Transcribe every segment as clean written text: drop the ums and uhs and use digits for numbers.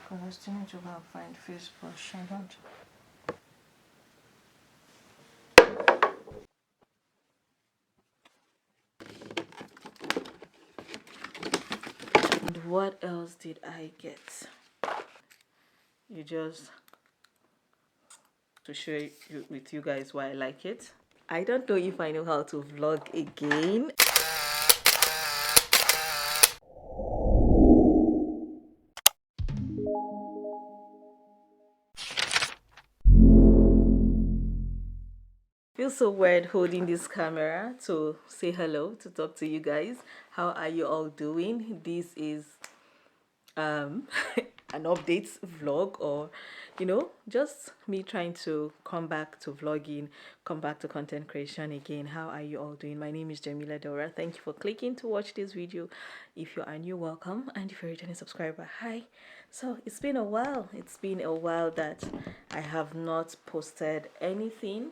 Because I still need to go and find face brush. I don't. And what else did I get? You just to share with you guys why I like it. I don't know if I know how to vlog again. Feels so weird holding this camera to say hello, to talk to you guys. How are you all doing? This is an update vlog, or just me trying to come back to vlogging, come back to content creation again. How are you all doing? My name is Jamila Daura. Thank you for clicking to watch this video. If you are new, welcome, and if you're a returning subscriber, hi. So it's been a while that I have not posted anything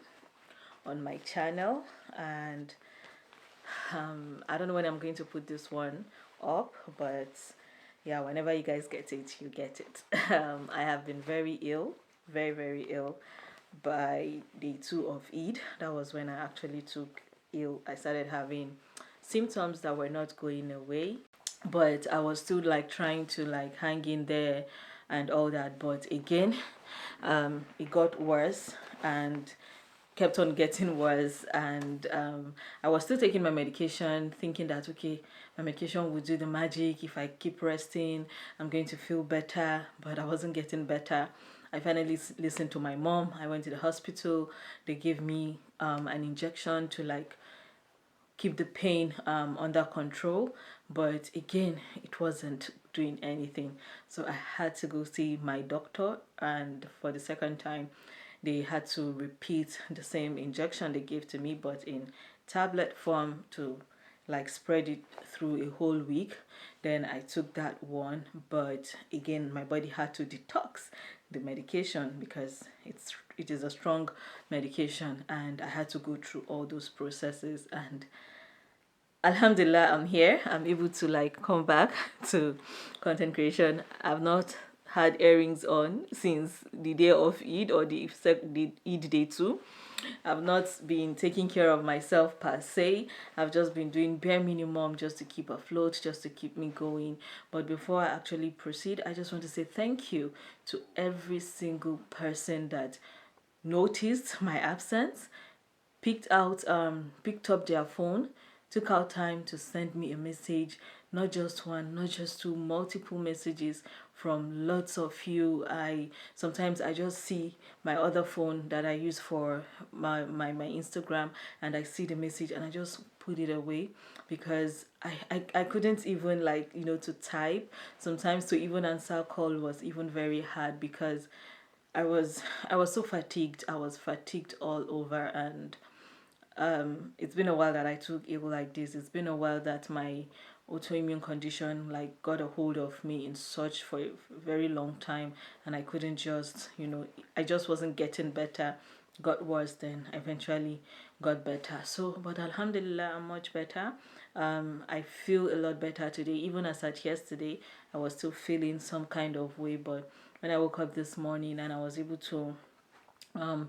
on my channel, and I don't know when I'm going to put this one up, but yeah, whenever you guys get it, you get it. I have been very ill, very ill. By day 2 of Eid, that was when I actually took ill. I started having symptoms that were not going away, but I was still like trying to like hang in there and all that. But again, it got worse and kept on getting worse, and I was still taking my medication, thinking that okay, my medication would do the magic. If I keep resting, I'm going to feel better, but I wasn't getting better. I finally listened to my mom. I went to the hospital. They gave me an injection to like keep the pain under control, but again it wasn't doing anything. So I had to go see my doctor, and for the second time they had to repeat the same injection they gave to me, but in tablet form, to like spread it through a whole week. Then I took that one, but again my body had to detox the medication because it is a strong medication, and I had to go through all those processes. And Alhamdulillah, I'm here. I'm able to like come back to content creation. I've not had earrings on since the day of Eid, or the Eid day 2. I've not been taking care of myself per se. I've just been doing bare minimum just to keep afloat, just to keep me going. But before I actually proceed, I just want to say thank you to every single person that noticed my absence, picked up their phone, took out time to send me a message. Not just one, not just two, multiple messages from lots of you. Sometimes I just see my other phone that I use for my Instagram, and I see the message and I just put it away, because I couldn't even like to type. Sometimes to even answer call was even very hard, because I was so fatigued. I was fatigued all over, and it's been a while that I took ill like this. It's been a while that my autoimmune condition like got a hold of me in such for a very long time, and I couldn't just I just wasn't getting better. Got worse, then eventually got better. So but alhamdulillah, I'm much better. I feel a lot better today. Even as at yesterday, I was still feeling some kind of way, but when I woke up this morning and I was able to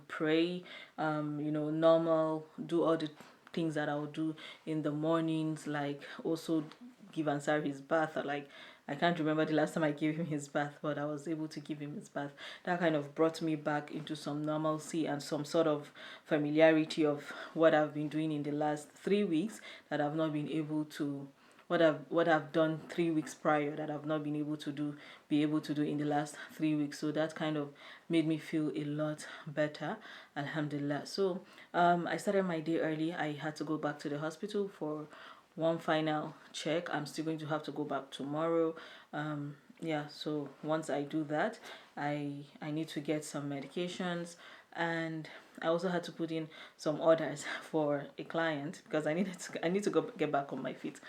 pray, normal, do all the things that I would do in the mornings, like also give Ansar his bath. Like, I can't remember the last time I gave him his bath, but I was able to give him his bath. That kind of brought me back into some normalcy and some sort of familiarity of what I've been doing in the last 3 weeks that I've not been able to, what I've done 3 weeks prior that I've not been able to be able to do in the last 3 weeks. So that kind of made me feel a lot better, alhamdulillah. So I started my day early. I had to go back to the hospital for one final check. I'm still going to have to go back tomorrow. Yeah, so once I do that, I need to get some medications, and I also had to put in some orders for a client because I need to go get back on my feet.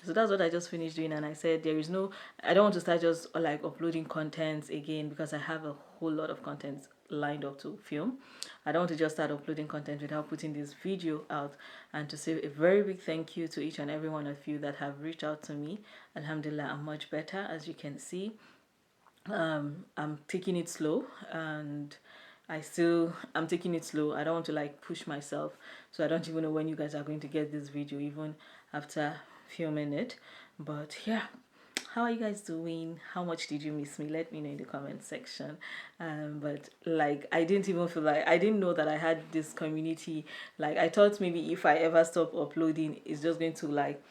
So that's what I just finished doing, and I said I don't want to start just like uploading content again, because I have a whole lot of content lined up to film. I don't want to just start uploading content without putting this video out, and to say a very big thank you to each and every one of you that have reached out to me. Alhamdulillah, I'm much better, as you can see. I'm taking it slow, and I'm taking it slow. I don't want to like push myself, so I don't even know when you guys are going to get this video, even after filming it. But yeah, how are you guys doing? How much did you miss me? Let me know in the comment section. But like, I didn't even feel like, I didn't know that I had this community. Like, I thought maybe if I ever stop uploading, it's just going to like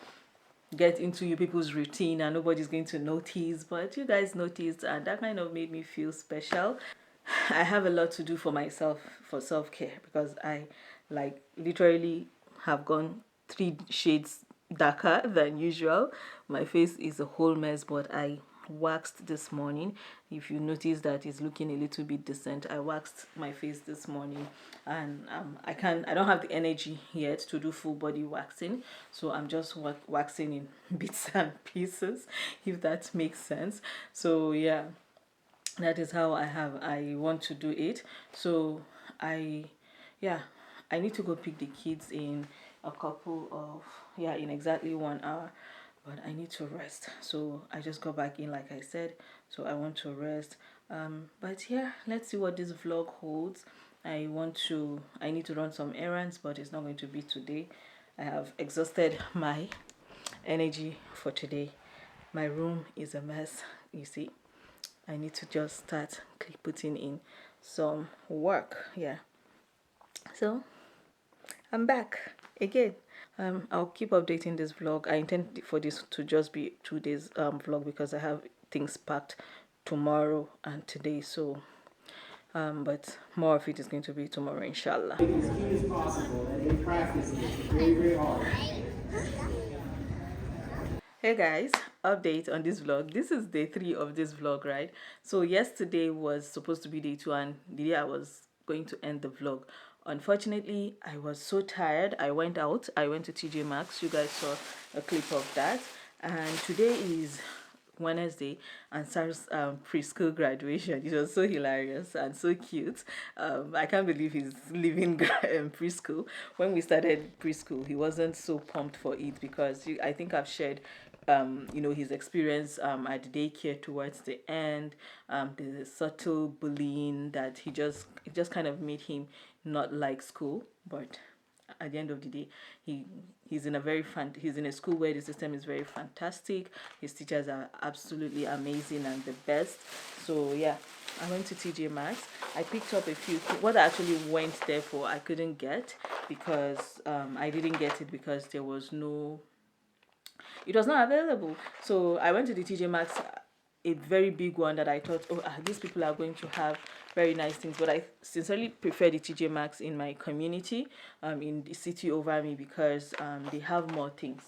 get into you people's routine and nobody's going to notice, but you guys noticed, and that kind of made me feel special. I have a lot to do for myself, for self-care, because I like literally have gone 3 shades darker than usual. My face is a whole mess, but I waxed this morning. If you notice that it's looking a little bit decent, I waxed my face this morning, and I don't have the energy yet to do full body waxing, so I'm just waxing in bits and pieces, if that makes sense. So yeah, that is how I want to do it. So I yeah, I need to go pick the kids in a couple of, yeah, in exactly 1 hour, but I need to rest. So I just got back in, like I said, so I want to rest. But yeah, let's see what this vlog holds. I need to run some errands, but it's not going to be today. I have exhausted my energy for today. My room is a mess, you see. I need to just start putting in some work. Yeah, so I'm back again. I'll keep updating this vlog. I intend for this to just be 2 days vlog, because I have things packed tomorrow and today. So but more of it is going to be tomorrow, inshallah. As cute as possible, and in practice, it's very, very hard. Hey guys, update on this vlog. This is day 3 of this vlog, right? So yesterday was supposed to be day 2, and the day I was going to end the vlog. Unfortunately, I was so tired. I went out. I went to TJ Maxx. You guys saw a clip of that. And today is Wednesday, and Sarah's preschool graduation. It was so hilarious and so cute. I can't believe he's leaving preschool. When we started preschool, he wasn't so pumped for it, because I think I've shared you know, his experience at the daycare towards the end, the subtle bullying that it just kind of made him not like school. But at the end of the day, he's in a school where the system is very fantastic. His teachers are absolutely amazing and the best. So yeah, I went to TJ Maxx. I picked up a few. What I actually went there for, I couldn't get, because I didn't get it because there was no, it was not available. So I went to the TJ Maxx, a very big one that I thought, oh, these people are going to have very nice things. But I sincerely prefer the TJ Maxx in my community, in the city over me, because they have more things.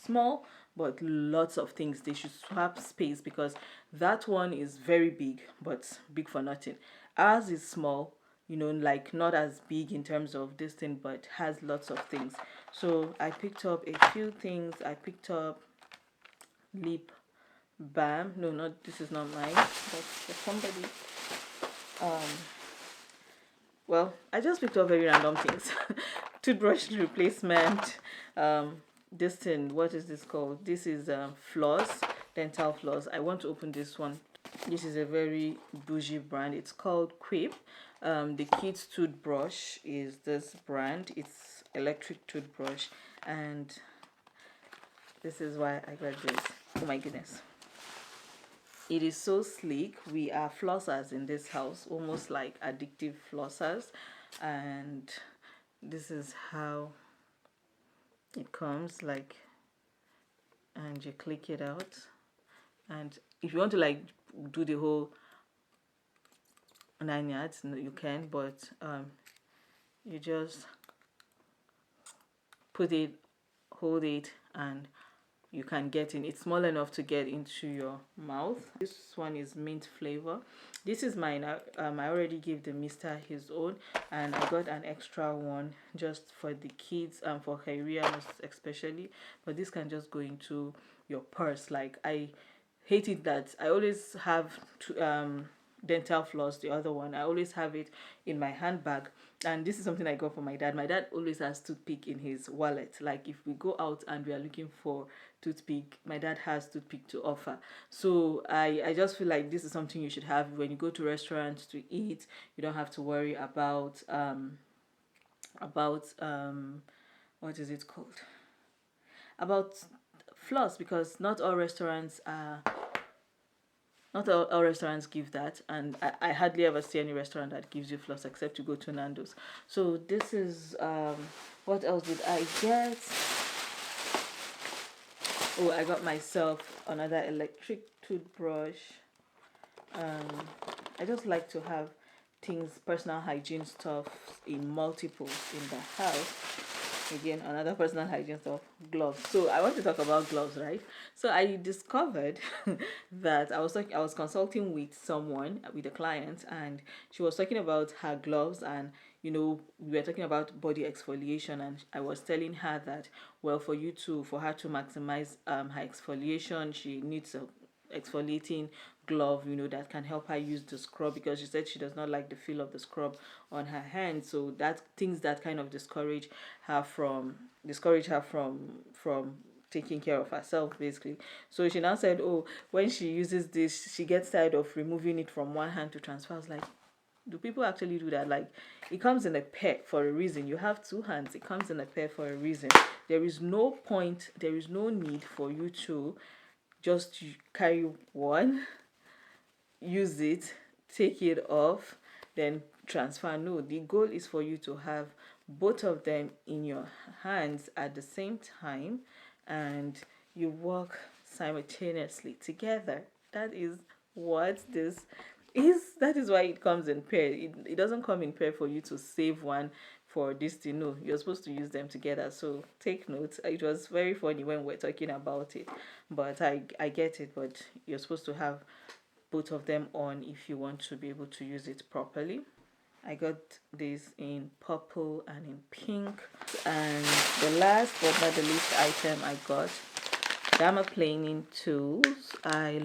Small, but lots of things. They should swap space, because that one is very big, but big for nothing. Ours is small, you know, like not as big in terms of this thing, but has lots of things. So I picked up a few things. I picked up lip balm. No, not this is not mine, but for somebody. Well, I just picked up very random things. Toothbrush replacement. This thing, what is this called? This is floss, dental floss. I want to open this one. This is a very bougie brand. It's called Quip. The kids toothbrush is this brand. It's electric toothbrush, and this is why I got this. Oh my goodness. It is so sleek. We are flossers in this house, almost like addictive flossers, and this is how it comes, like, and you click it out. And if you want to like do the whole 9 yards, no, you can, but you just put it, hold it, and you can get in. It's small enough to get into your mouth. This one is mint flavor. This is mine. I already gave the mister his own, and I got an extra one just for the kids and for Kairia especially. But this can just go into your purse. Like, I hate it that I always have to dental floss, the other one. I always have it in my handbag. And this is something I got from my dad. My dad always has toothpick in his wallet. Like if we go out and we are looking for toothpick, my dad has toothpick to offer. So I just feel like this is something you should have when you go to restaurants to eat. You don't have to worry about what is it called, about floss, because not all restaurants give that, and I hardly ever see any restaurant that gives you floss except you go to Nando's. So this is what else did I get? Oh, I got myself another electric toothbrush. I just like to have things, personal hygiene stuff in multiples in the house. Again, another personal hygiene stuff, gloves. So I want to talk about gloves, right? So I discovered that I was consulting with someone, with a client, and she was talking about her gloves, and we were talking about body exfoliation, and I was telling her that, well, for her to maximize her exfoliation, she needs a exfoliating glove, that can help her use the scrub, because she said she does not like the feel of the scrub on her hand. So that things that kind of discourage her from taking care of herself, basically. So she now said, oh, when she uses this, she gets tired of removing it from one hand to transfer. I was like, do people actually do that? Like, it comes in a pair for a reason. You have two hands, it comes in a pair for a reason. There is no need for you to just carry one, use it, take it off, then transfer. No, the goal is for you to have both of them in your hands at the same time, and you work simultaneously together. That is what this is. That is why it comes in pair. It doesn't come in pair for you to save one for this thing. No, you're supposed to use them together. So take notes. It was very funny when we're talking about it, but I get it. But you're supposed to have both of them on if you want to be able to use it properly. I got this in purple and in pink. And the last but not the least item I got, dermaplaning tools. I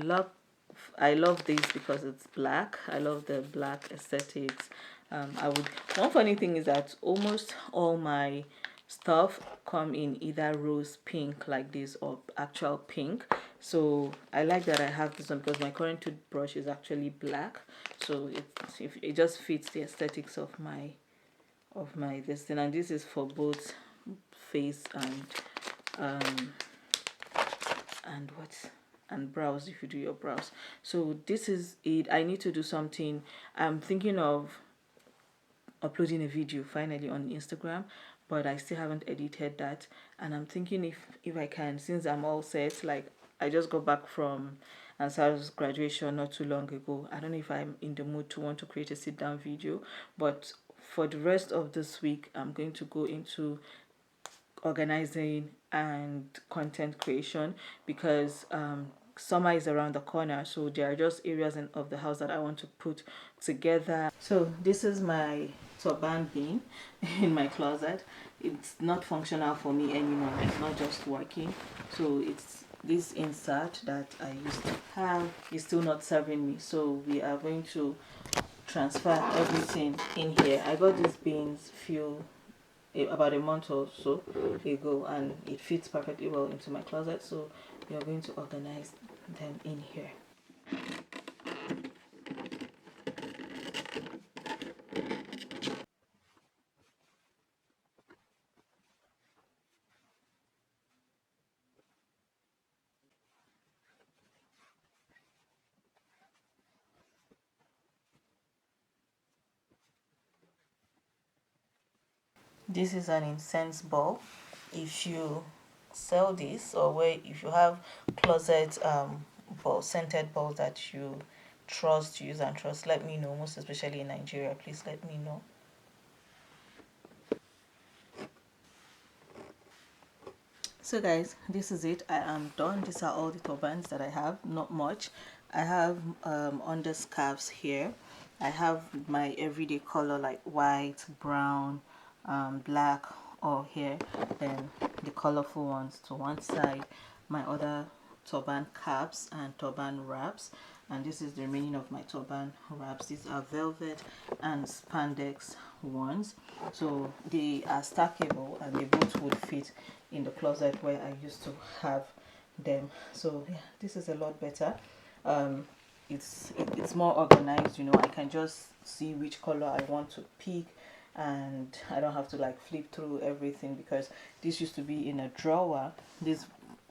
love this because it's black. I love the black aesthetics. One funny thing is that almost all my stuff come in either rose pink like this or actual pink. So I like that I have this one because my current toothbrush is actually black. So it just fits the aesthetics of my this thing. And this is for both face and brows, if you do your brows. So this is it. I need to do something. I'm thinking of uploading a video finally on Instagram, but I still haven't edited that, and I'm thinking if I can, since I'm all set, like I just got back from Ansar's graduation not too long ago. I don't know if I'm in the mood to want to create a sit down video, but for the rest of this week I'm going to go into organizing and content creation, because summer is around the corner, so there are just areas of the house that I want to put together. So this is my turban bin in my closet. It's not functional for me anymore, it's not just working. So it's this insert that I used to have is still not serving me, so we are going to transfer everything in here. I got these bins about a month or so ago, and it fits perfectly well into my closet, so we are going to organize them in here. This is an incense ball. If you sell this, or if you have closet scented balls that you use and trust, let me know. Most especially in Nigeria, please let me know. So guys, this is it. I am done. These are all the turbans that I have. Not much. I have under scarves here. I have my everyday color like white, brown, black, all here. Then the colorful ones to one side. My other turban caps and turban wraps. and this is the remaining of my turban wraps. These are velvet and spandex ones, so they are stackable and they both would fit in the closet where I used to have them. So yeah, this is a lot better. It's more organized, you know. I can just see which color I want to pick, and I don't have to like flip through everything, because this used to be in a drawer. These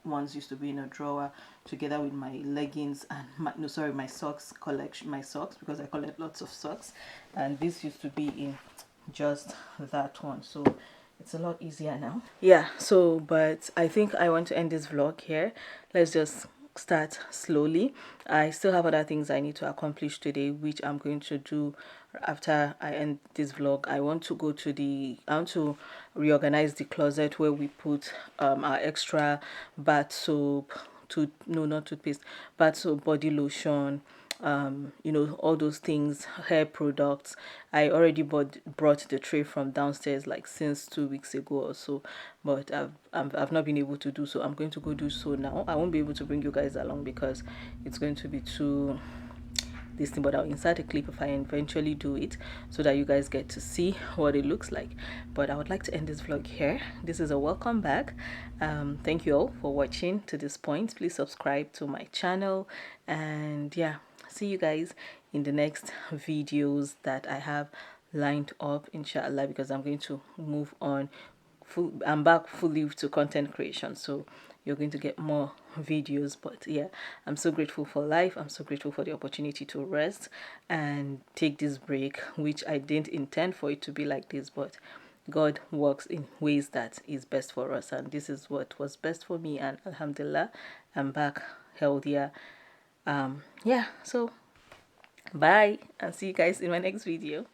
ones used to be in a drawer together with my leggings and my socks collection, my socks, because I collect lots of socks, and this used to be in just that one. So it's a lot easier now. Yeah, so but I think I want to end this vlog here. Let's just start slowly. I still have other things I need to accomplish today, which I'm going to do after I end this vlog. I want to reorganize the closet where we put our extra bath soap, not toothpaste, bath soap, body lotion, you know, all those things, hair products. I already brought the tray from downstairs like since 2 weeks ago or so, but I've not been able to do so. I'm going to go do so now. I won't be able to bring you guys along because it's going to be too this thing, but I'll insert a clip if I eventually do it, so that you guys get to see what it looks like. But I would like to end this vlog here. This is a welcome back. Thank you all for watching to this point. Please subscribe to my channel, and yeah, see you guys in the next videos that I have lined up, inshallah, because I'm going to move on. I'm back fully to content creation, so you're going to get more videos. But yeah, I'm so grateful for life. I'm so grateful for the opportunity to rest and take this break, which I didn't intend for it to be like this, but God works in ways that is best for us, and this is what was best for me, and alhamdulillah, I'm back healthier. Yeah, so bye, and see you guys in my next video.